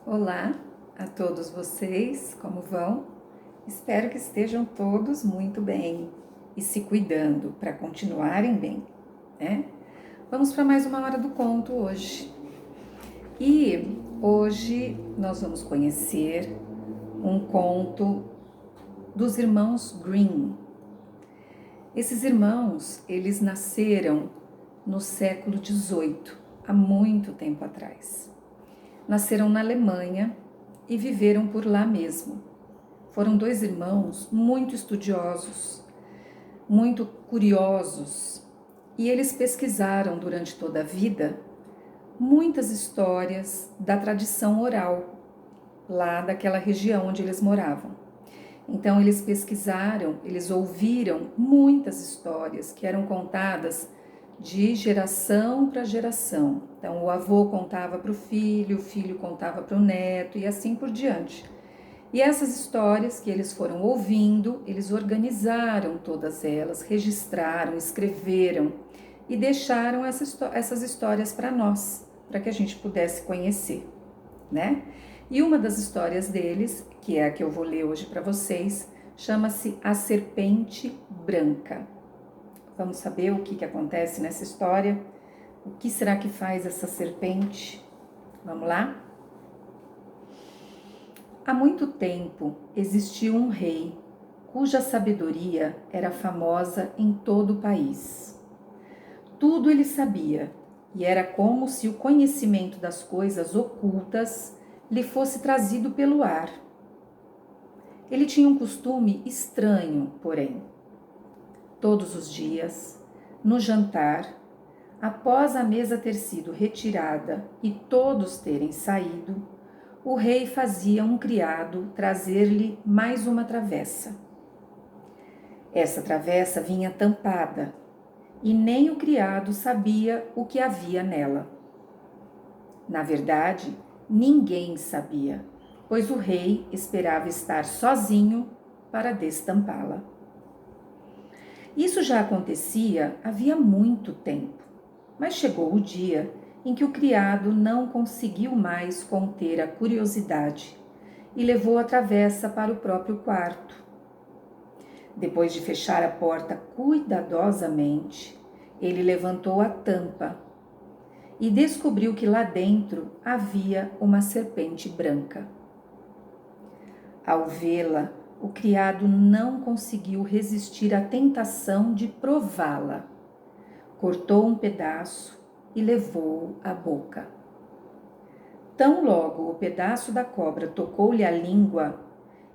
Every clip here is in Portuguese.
Olá a todos vocês, como vão? Espero que estejam todos muito bem e se cuidando para continuarem bem, né? Vamos para mais uma hora do conto hoje. E hoje nós vamos conhecer um conto dos irmãos Grimm. Esses irmãos, eles nasceram no século XVIII, há muito tempo atrás. Nasceram na Alemanha e viveram por lá mesmo. Foram dois irmãos muito estudiosos, muito curiosos, e eles pesquisaram durante toda a vida muitas histórias da tradição oral, lá daquela região onde eles moravam. Então eles pesquisaram, eles ouviram muitas histórias que eram contadas de geração para geração. Então o avô contava para o filho contava para o neto e assim por diante. E essas histórias que eles foram ouvindo, eles organizaram todas elas, registraram, escreveram e deixaram essas histórias para nós, para que a gente pudesse conhecer, né? E uma das histórias deles, que é a que eu vou ler hoje para vocês, chama-se A Serpente Branca. Vamos saber o que acontece nessa história? O que será que faz essa serpente? Vamos lá? Há muito tempo existiu um rei cuja sabedoria era famosa em todo o país. Tudo ele sabia e era como se o conhecimento das coisas ocultas lhe fosse trazido pelo ar. Ele tinha um costume estranho, porém. Todos os dias, no jantar, após a mesa ter sido retirada e todos terem saído, o rei fazia um criado trazer-lhe mais uma travessa. Essa travessa vinha tampada e nem o criado sabia o que havia nela. Na verdade, ninguém sabia, pois o rei esperava estar sozinho para destampá-la. Isso já acontecia havia muito tempo, mas chegou o dia em que o criado não conseguiu mais conter a curiosidade e levou a travessa para o próprio quarto. Depois de fechar a porta cuidadosamente, ele levantou a tampa e descobriu que lá dentro havia uma serpente branca. Ao vê-la, o criado não conseguiu resistir à tentação de prová-la. Cortou um pedaço e levou-o à boca. Tão logo o pedaço da cobra tocou-lhe a língua,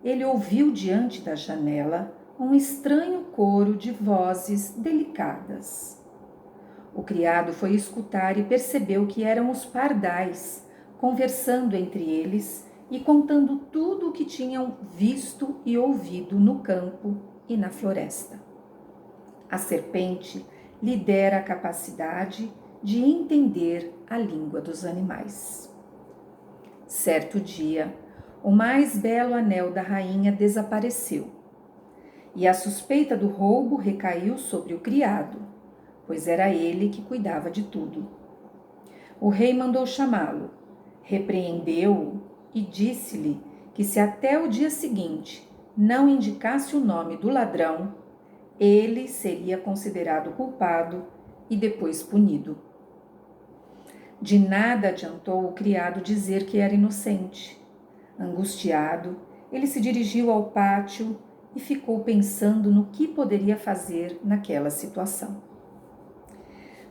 ele ouviu diante da janela um estranho coro de vozes delicadas. O criado foi escutar e percebeu que eram os pardais, conversando entre eles e contando tudo o que tinham visto e ouvido no campo e na floresta. A serpente lhe dera a capacidade de entender a língua dos animais. Certo dia, o mais belo anel da rainha desapareceu, e a suspeita do roubo recaiu sobre o criado, pois era ele que cuidava de tudo. O rei mandou chamá-lo, repreendeu-o e disse-lhe que se até o dia seguinte não indicasse o nome do ladrão, ele seria considerado culpado e depois punido. De nada adiantou o criado dizer que era inocente. Angustiado, ele se dirigiu ao pátio e ficou pensando no que poderia fazer naquela situação.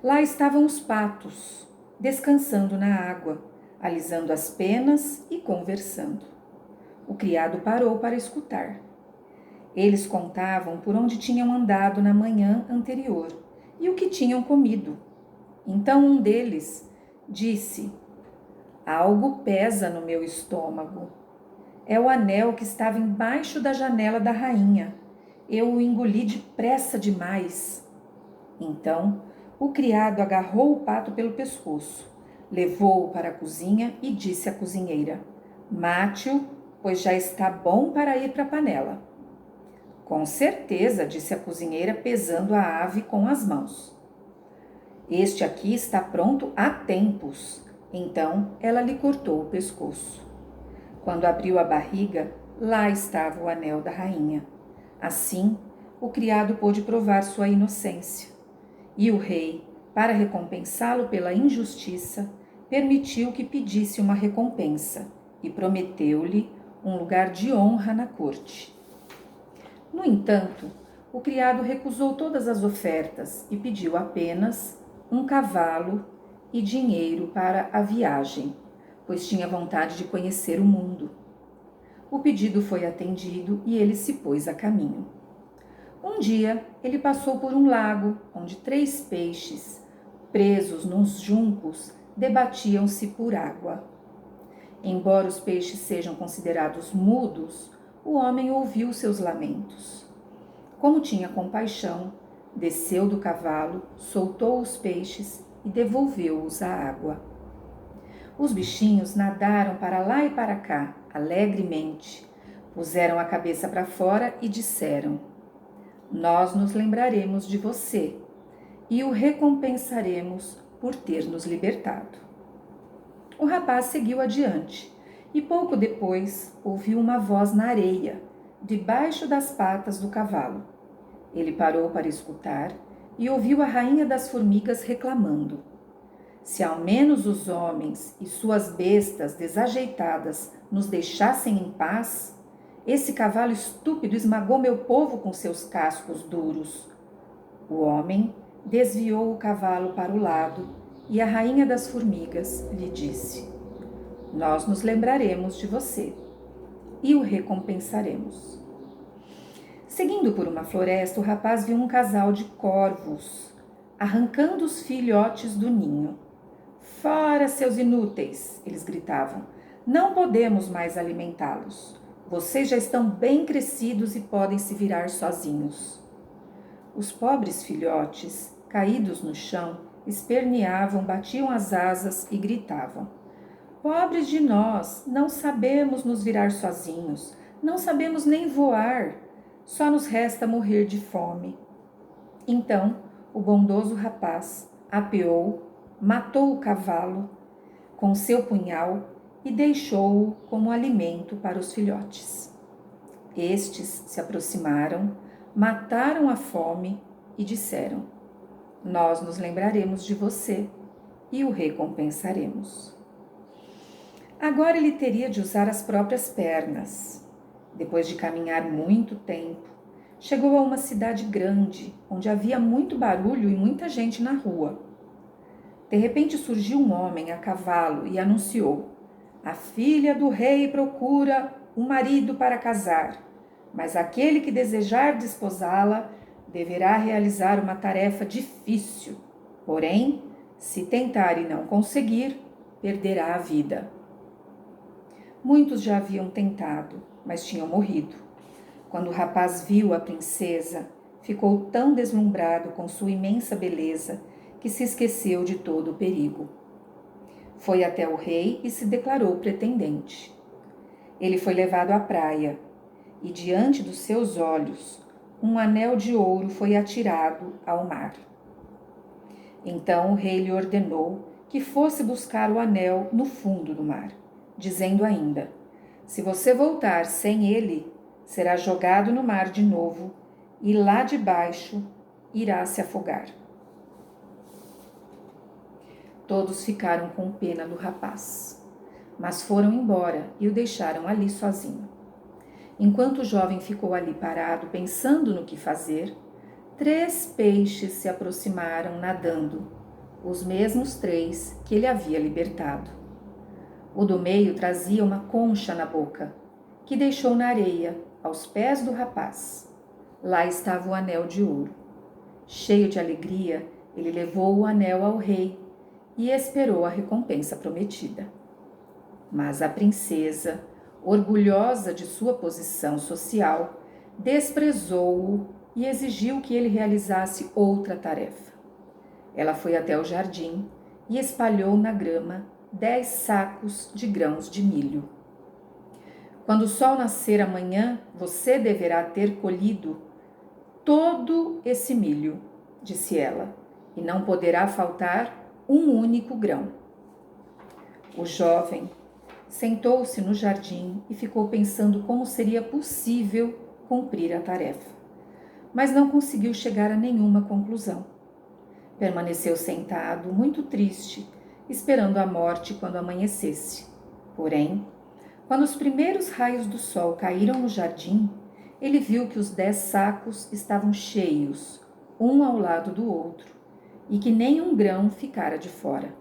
Lá estavam os patos, descansando na água, alisando as penas e conversando. O criado parou para escutar. Eles contavam por onde tinham andado na manhã anterior e o que tinham comido. Então um deles disse: "Algo pesa no meu estômago. É o anel que estava embaixo da janela da rainha. Eu o engoli depressa demais." Então o criado agarrou o pato pelo pescoço, levou-o para a cozinha e disse à cozinheira: "Mate-o, pois já está bom para ir para a panela." "Com certeza", disse a cozinheira, pesando a ave com as mãos. "Este aqui está pronto há tempos." Então ela lhe cortou o pescoço. Quando abriu a barriga, lá estava o anel da rainha. Assim, o criado pôde provar sua inocência. E o rei, para recompensá-lo pela injustiça, permitiu que pedisse uma recompensa e prometeu-lhe um lugar de honra na corte. No entanto, o criado recusou todas as ofertas e pediu apenas um cavalo e dinheiro para a viagem, pois tinha vontade de conhecer o mundo. O pedido foi atendido e ele se pôs a caminho. Um dia, ele passou por um lago onde 3 peixes, presos nos juncos, debatiam-se por água. Embora os peixes sejam considerados mudos, o homem ouviu seus lamentos. Como tinha compaixão, desceu do cavalo, soltou os peixes e devolveu-os à água. Os bichinhos nadaram para lá e para cá, alegremente, puseram a cabeça para fora e disseram: Nós nos lembraremos de você e o recompensaremos por ter nos libertado. O rapaz seguiu adiante e pouco depois ouviu uma voz na areia, debaixo das patas do cavalo. Ele parou para escutar e ouviu a rainha das formigas reclamando: Se ao menos os homens e suas bestas desajeitadas nos deixassem em paz, esse cavalo estúpido esmagou meu povo com seus cascos duros. O homem desviou o cavalo para o lado e a rainha das formigas lhe disse: Nós nos lembraremos de você e o recompensaremos. Seguindo por uma floresta, o rapaz viu um casal de corvos arrancando os filhotes do ninho. Fora, seus inúteis! Eles gritavam. Não podemos mais alimentá-los. Vocês já estão bem crescidos e podem se virar sozinhos. Os pobres filhotes, caídos no chão, esperneavam, batiam as asas e gritavam: Pobres de nós, não sabemos nos virar sozinhos, não sabemos nem voar, só nos resta morrer de fome. Então, o bondoso rapaz apeou, matou o cavalo com seu punhal e deixou-o como alimento para os filhotes. Estes se aproximaram, mataram a fome e disseram: Nós nos lembraremos de você e o recompensaremos. Agora ele teria de usar as próprias pernas. Depois de caminhar muito tempo, chegou a uma cidade grande, onde havia muito barulho e muita gente na rua. De repente surgiu um homem a cavalo e anunciou: A filha do rei procura um marido para casar, mas aquele que desejar desposá-la deverá realizar uma tarefa difícil. Porém, se tentar e não conseguir, perderá a vida. Muitos já haviam tentado, mas tinham morrido. Quando o rapaz viu a princesa, ficou tão deslumbrado com sua imensa beleza que se esqueceu de todo o perigo. Foi até o rei e se declarou pretendente. Ele foi levado à praia e, diante dos seus olhos, um anel de ouro foi atirado ao mar. Então o rei lhe ordenou que fosse buscar o anel no fundo do mar, dizendo ainda: Se você voltar sem ele, será jogado no mar de novo e lá de baixo irá se afogar. Todos ficaram com pena do rapaz, mas foram embora e o deixaram ali sozinho. Enquanto o jovem ficou ali parado, pensando no que fazer, 3 peixes se aproximaram nadando, os mesmos 3 que ele havia libertado. O do meio trazia uma concha na boca, que deixou na areia, aos pés do rapaz. Lá estava o anel de ouro. Cheio de alegria, ele levou o anel ao rei e esperou a recompensa prometida. Mas a princesa, orgulhosa de sua posição social, desprezou-o e exigiu que ele realizasse outra tarefa. Ela foi até o jardim e espalhou na grama 10 sacos de grãos de milho. Quando o sol nascer amanhã, você deverá ter colhido todo esse milho, disse ela, e não poderá faltar um único grão. O jovem Sentou-se no jardim e ficou pensando como seria possível cumprir a tarefa, mas não conseguiu chegar a nenhuma conclusão. Permaneceu sentado, muito triste, esperando a morte quando amanhecesse. Porém, quando os primeiros raios do sol caíram no jardim, ele viu que os 10 sacos estavam cheios, um ao lado do outro, e que nenhum grão ficara de fora.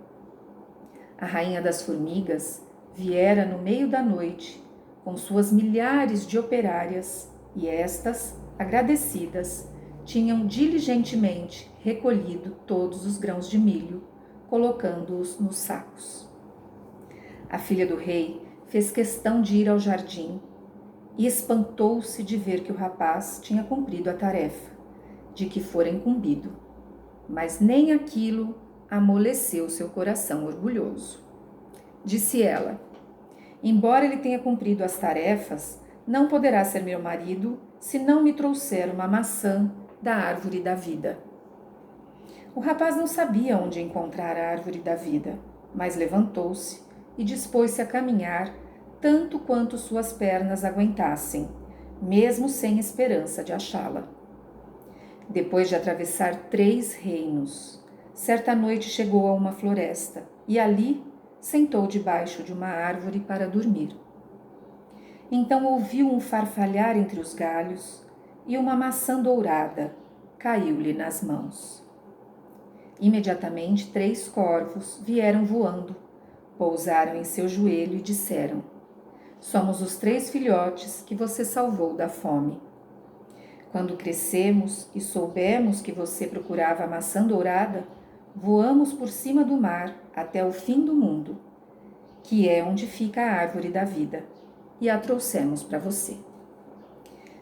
A rainha das formigas viera no meio da noite, com suas milhares de operárias, e estas, agradecidas, tinham diligentemente recolhido todos os grãos de milho, colocando-os nos sacos. A filha do rei fez questão de ir ao jardim e espantou-se de ver que o rapaz tinha cumprido a tarefa, de que fora incumbido, mas nem aquilo amoleceu seu coração orgulhoso. Disse ela: embora ele tenha cumprido as tarefas, não poderá ser meu marido se não me trouxer uma maçã da árvore da vida. O rapaz não sabia onde encontrar a árvore da vida, mas levantou-se e dispôs-se a caminhar tanto quanto suas pernas aguentassem, mesmo sem esperança de achá-la. Depois de atravessar 3 reinos, certa noite chegou a uma floresta e ali sentou debaixo de uma árvore para dormir. Então ouviu um farfalhar entre os galhos e uma maçã dourada caiu-lhe nas mãos. Imediatamente 3 corvos vieram voando, pousaram em seu joelho e disseram: somos os 3 filhotes que você salvou da fome. Quando crescemos e soubemos que você procurava a maçã dourada, voamos por cima do mar até o fim do mundo, que é onde fica a árvore da vida, e a trouxemos para você.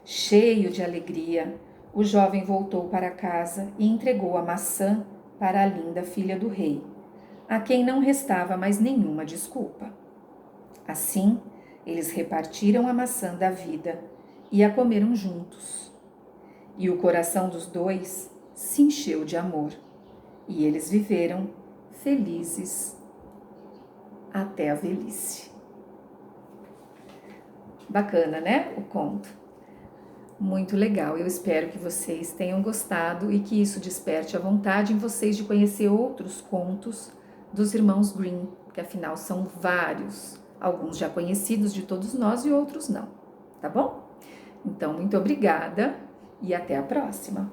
Cheio de alegria, o jovem voltou para casa e entregou a maçã para a linda filha do rei, a quem não restava mais nenhuma desculpa. Assim, eles repartiram a maçã da vida e a comeram juntos. E o coração dos 2 se encheu de amor, e eles viveram felizes até a velhice. Bacana, né? O conto. Muito legal. Eu espero que vocês tenham gostado e que isso desperte a vontade em vocês de conhecer outros contos dos irmãos Grimm, que afinal são vários, alguns já conhecidos de todos nós e outros não, tá bom? Então, muito obrigada e até a próxima!